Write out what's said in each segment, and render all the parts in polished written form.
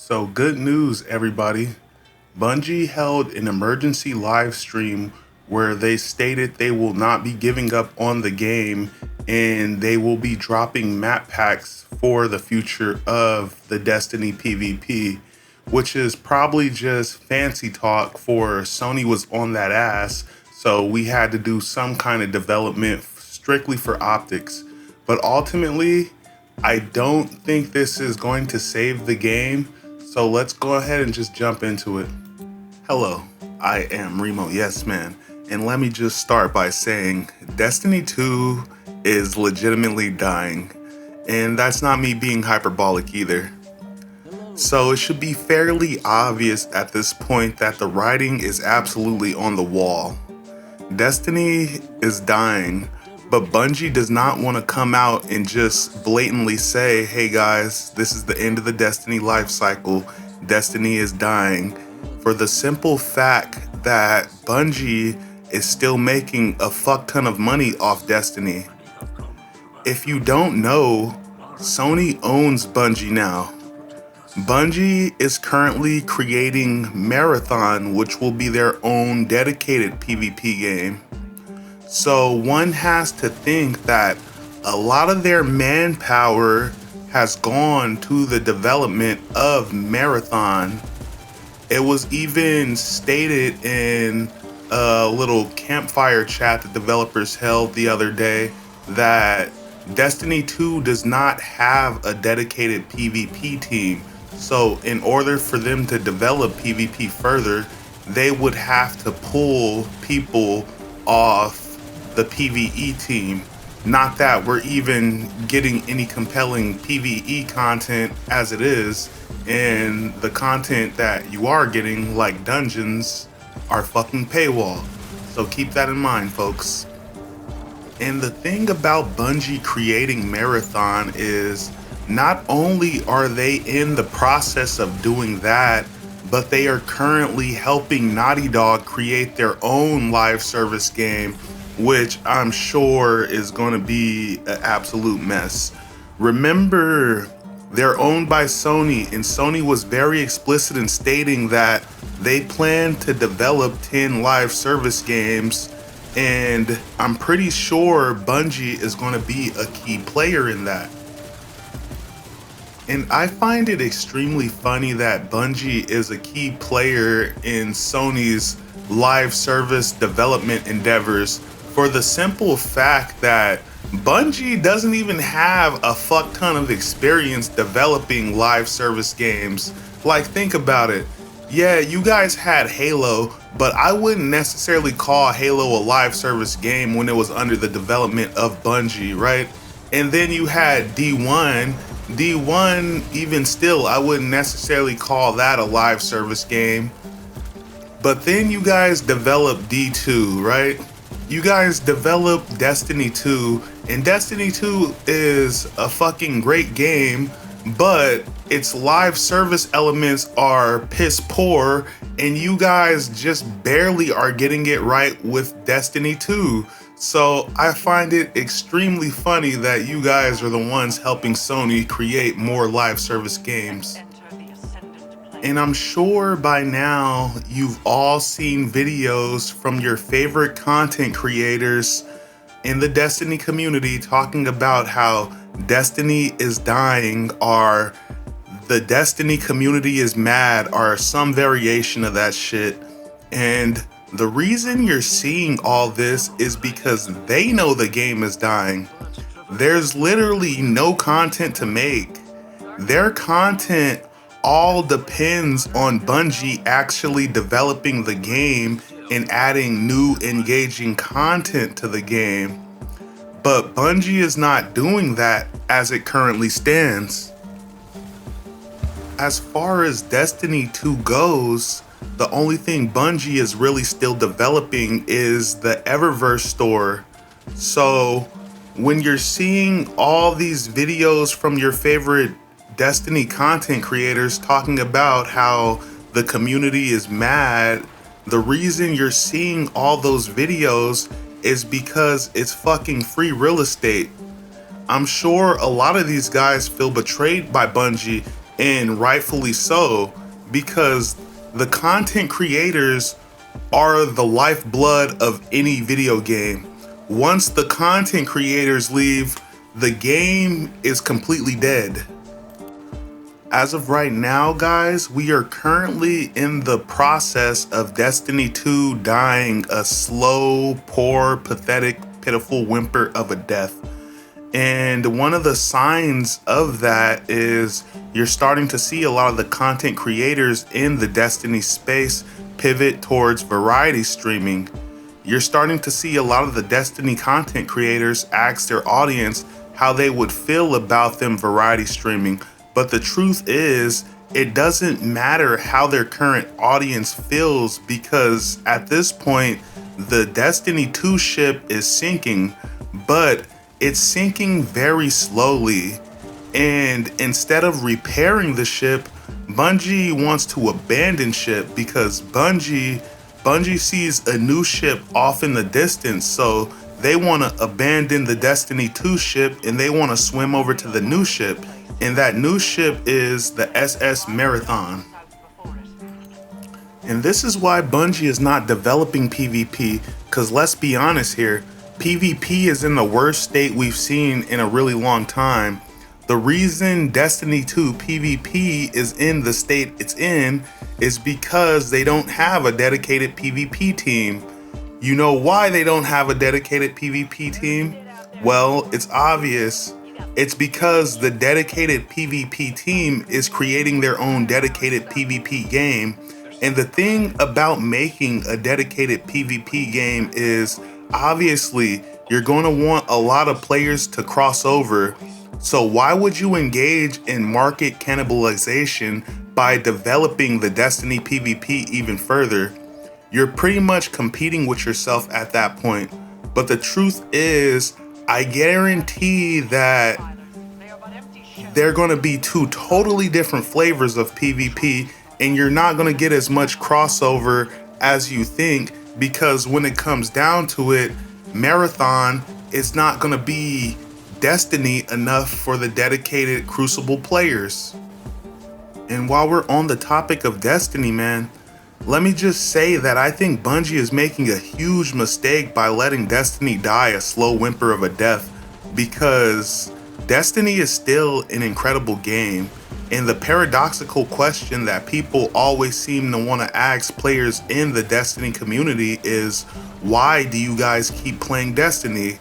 So, good news, everybody. Bungie held an emergency live stream where they stated they will not be giving up on the game and they will be dropping map packs for the future of the Destiny PvP, which is probably just fancy talk for Sony was on that ass. So, we had to do some kind of development strictly for optics. But ultimately, I don't think this is going to save the game. So let's go ahead and just jump into it. Hello, I am Remo Yes Man, and let me just start by saying Destiny 2 is legitimately dying, and that's not me being hyperbolic either. So it should be fairly obvious at this point that the writing is absolutely on the wall. Destiny is dying, but Bungie does not want to come out and just blatantly say, hey guys, this is the end of the Destiny life cycle. Destiny is dying. For the simple fact that Bungie is still making a fuck ton of money off Destiny. If you don't know, Sony owns Bungie now. Bungie is currently creating Marathon, which will be their own dedicated PvP game. So one has to think that a lot of their manpower has gone to the development of Marathon. It was even stated in a little campfire chat that developers held the other day that Destiny 2 does not have a dedicated PvP team. So in order for them to develop PvP further, they would have to pull people off the PvE team. Not that we're even getting any compelling PvE content as it is, and the content that you are getting, like dungeons, are fucking paywall. So keep that in mind, folks. And the thing about Bungie creating Marathon is not only are they in the process of doing that, but they are currently helping Naughty Dog create their own live service game, which I'm sure is going to be an absolute mess. Remember, they're owned by Sony, and Sony was very explicit in stating that they plan to develop 10 live service games, and I'm pretty sure Bungie is going to be a key player in that. And I find it extremely funny that Bungie is a key player in Sony's live service development endeavors, for the simple fact that Bungie doesn't even have a fuck ton of experience developing live service games. Like, think about it. Yeah, you guys had Halo, but I wouldn't necessarily call Halo a live service game when it was under the development of Bungie, right? And then you had D1. D1, even still, I wouldn't necessarily call that a live service game. But then you guys developed D2, right? You guys developed Destiny 2, and Destiny 2 is a fucking great game, but its live service elements are piss poor, and you guys just barely are getting it right with Destiny 2. So I find it extremely funny that you guys are the ones helping Sony create more live service games. And I'm sure by now you've all seen videos from your favorite content creators in the Destiny community talking about how Destiny is dying, or the Destiny community is mad, or some variation of that shit. And the reason you're seeing all this is because they know the game is dying. There's literally no content to make. Their content all depends on Bungie actually developing the game and adding new engaging content to the game. But Bungie is not doing that as it currently stands. As far as Destiny 2 goes, the only thing Bungie is really still developing is the Eververse store. So when you're seeing all these videos from your favorite Destiny content creators talking about how the community is mad, the reason you're seeing all those videos is because it's fucking free real estate. I'm sure a lot of these guys feel betrayed by Bungie and rightfully so, because the content creators are the lifeblood of any video game. Once the content creators leave, the game is completely dead. As of right now, guys, we are currently in the process of Destiny 2 dying a slow, poor, pathetic, pitiful whimper of a death. And one of the signs of that is you're starting to see a lot of the content creators in the Destiny space pivot towards variety streaming. You're starting to see a lot of the Destiny content creators ask their audience how they would feel about them variety streaming. But the truth is, it doesn't matter how their current audience feels, because at this point, the Destiny 2 ship is sinking, but it's sinking very slowly. And instead of repairing the ship, Bungie wants to abandon ship, because Bungie sees a new ship off in the distance. So they want to abandon the Destiny 2 ship and they want to swim over to the new ship. And that new ship is the SS Marathon. And this is why Bungie is not developing PvP, because let's be honest here, PvP is in the worst state we've seen in a really long time. The reason Destiny 2 PvP is in the state it's in is because they don't have a dedicated PvP team. You know why they don't have a dedicated PvP team? Well, it's obvious. It's because the dedicated PvP team is creating their own dedicated PvP game. And the thing about making a dedicated PvP game is, obviously, you're going to want a lot of players to cross over. So why would you engage in market cannibalization by developing the Destiny PvP even further? You're pretty much competing with yourself at that point. But the truth is, I guarantee that they're going to be two totally different flavors of PvP, and you're not going to get as much crossover as you think, because when it comes down to it, Marathon is not going to be Destiny enough for the dedicated Crucible players. And while we're on the topic of Destiny, man, let me just say that I think Bungie is making a huge mistake by letting Destiny die a slow whimper of a death, because Destiny is still an incredible game. And the paradoxical question that people always seem to want to ask players in the Destiny community is, why do you guys keep playing Destiny?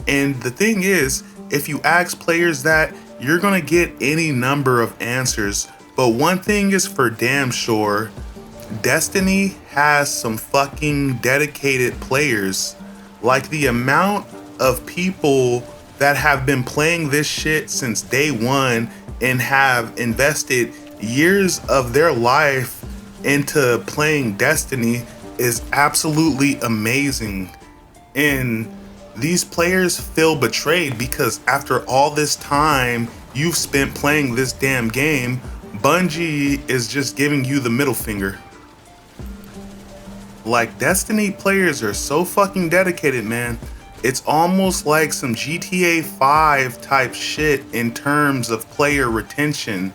And the thing is, if you ask players that, you're going to get any number of answers. But one thing is for damn sure, Destiny has some fucking dedicated players. Like, the amount of people that have been playing this shit since day one and have invested years of their life into playing Destiny is absolutely amazing. And these players feel betrayed because after all this time you've spent playing this damn game, Bungie is just giving you the middle finger. Like, Destiny players are so fucking dedicated, man. It's almost like some GTA 5 type shit in terms of player retention.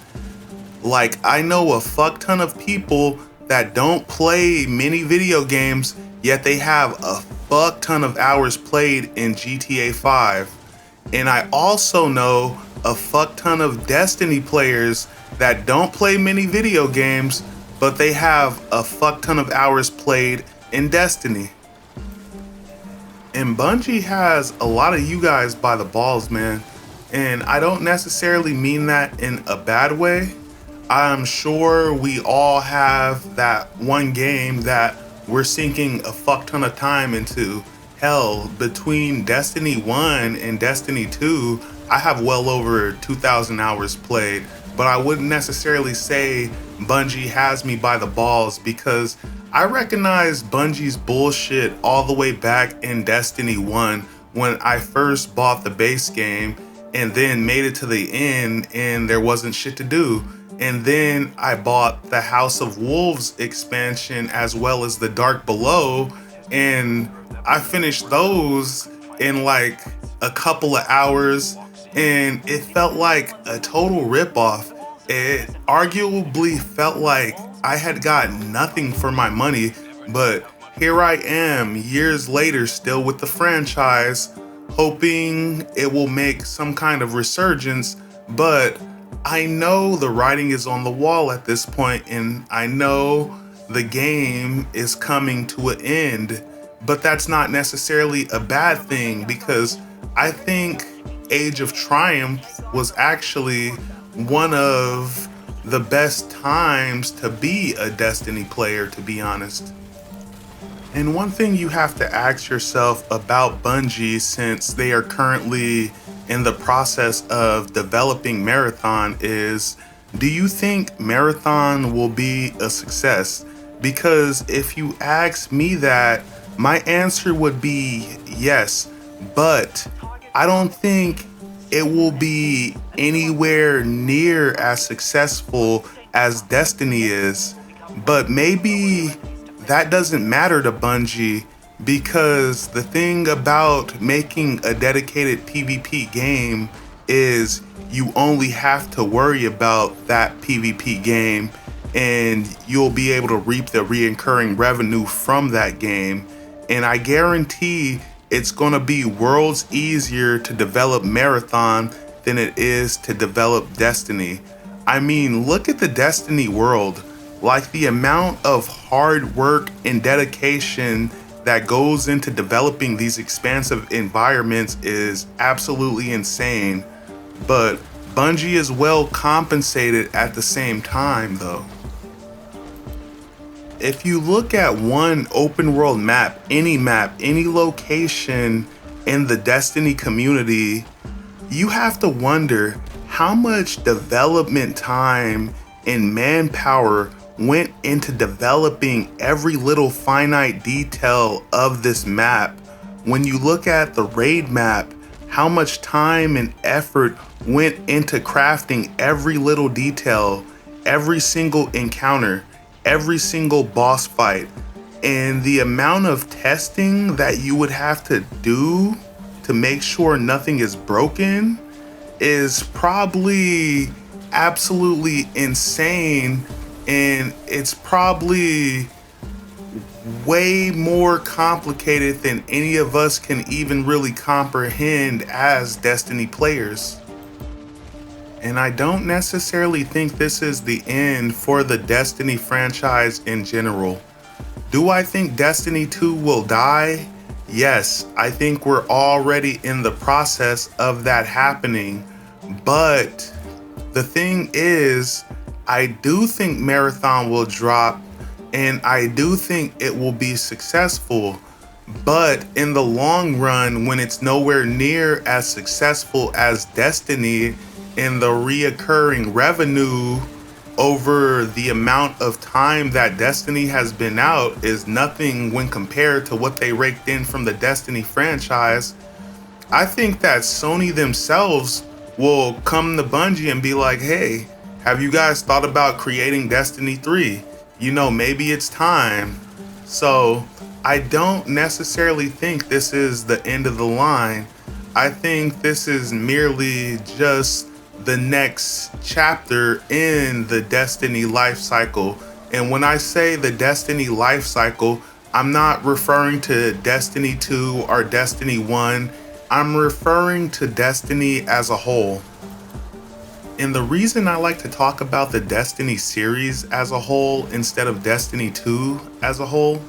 Like, I know a fuck ton of people that don't play many video games, yet they have a fuck ton of hours played in GTA 5. And I also know a fuck ton of Destiny players that don't play many video games, but they have a fuck ton of hours played in Destiny. And Bungie has a lot of you guys by the balls, man. And I don't necessarily mean that in a bad way. I'm sure we all have that one game that we're sinking a fuck ton of time into. Hell, between Destiny 1 and Destiny 2, I have well over 2,000 hours played. But I wouldn't necessarily say Bungie has me by the balls, because I recognize Bungie's bullshit all the way back in Destiny 1 when I first bought the base game and then made it to the end and there wasn't shit to do. And then I bought the House of Wolves expansion as well as the Dark Below, and I finished those in like a couple of hours, and it felt like a total ripoff. It arguably felt like I had got nothing for my money, but here I am years later still with the franchise, hoping it will make some kind of resurgence, but I know the writing is on the wall at this point, and I know the game is coming to an end, but that's not necessarily a bad thing because I think Age of Triumph was actually one of the best times to be a Destiny player, to be honest. And one thing you have to ask yourself about Bungie, since they are currently in the process of developing Marathon, is do you think Marathon will be a success? Because if you ask me that, my answer would be yes, but I don't think it will be anywhere near as successful as Destiny is. But maybe that doesn't matter to Bungie, because the thing about making a dedicated PvP game is you only have to worry about that PvP game and you'll be able to reap the reoccurring revenue from that game. And I guarantee it's gonna be worlds easier to develop Marathon than it is to develop Destiny. I mean, look at the Destiny world. Like, the amount of hard work and dedication that goes into developing these expansive environments is absolutely insane. But Bungie is well compensated at the same time though. If you look at one open world map, any location in the Destiny community, you have to wonder how much development time and manpower went into developing every little finite detail of this map. When you look at the raid map, how much time and effort went into crafting every little detail, every single encounter, every single boss fight, and the amount of testing that you would have to do to make sure nothing is broken is probably absolutely insane. And it's probably way more complicated than any of us can even really comprehend as Destiny players. And I don't necessarily think this is the end for the Destiny franchise in general. Do I think Destiny 2 will die? Yes, I think we're already in the process of that happening. But the thing is, I do think Marathon will drop, and I do think it will be successful. But in the long run, when it's nowhere near as successful as Destiny, and the reoccurring revenue over the amount of time that Destiny has been out is nothing when compared to what they raked in from the Destiny franchise, I think that Sony themselves will come to Bungie and be like, hey, have you guys thought about creating Destiny 3? You know, maybe it's time. So I don't necessarily think this is the end of the line. I think this is merely just the next chapter in the Destiny life cycle. And when I say the Destiny life cycle, I'm not referring to Destiny 2 or Destiny 1. I'm referring to Destiny as a whole. And the reason I like to talk about the Destiny series as a whole instead of Destiny 2 as a whole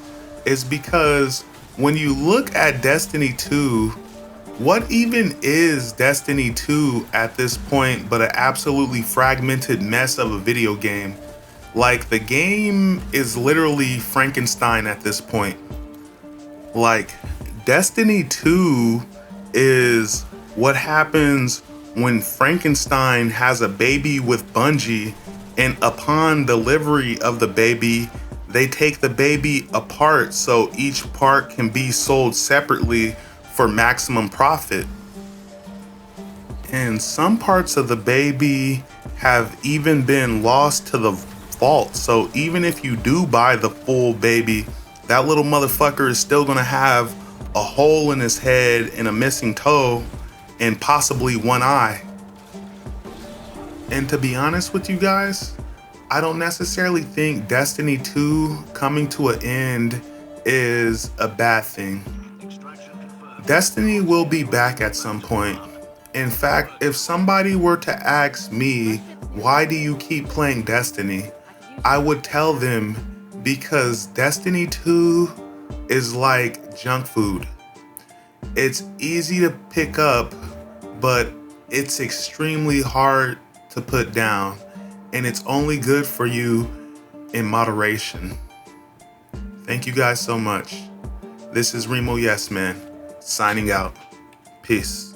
is because when you look at Destiny 2, what even is Destiny 2 at this point but an absolutely fragmented mess of a video game? Like, the game is literally Frankenstein at this point. Like, Destiny 2 is what happens when Frankenstein has a baby with Bungie, and upon delivery of the baby, they take the baby apart so each part can be sold separately for maximum profit. And some parts of the baby have even been lost to the vault. So even if you do buy the full baby, that little motherfucker is still gonna have a hole in his head and a missing toe and possibly one eye. And to be honest with you guys, I don't necessarily think Destiny 2 coming to an end is a bad thing. Destiny will be back at some point. In fact, if somebody were to ask me, why do you keep playing Destiny? I would tell them because Destiny 2 is like junk food. It's easy to pick up, but it's extremely hard to put down, and it's only good for you in moderation. Thank you guys so much. This is Remo Yes Man, signing out. Peace.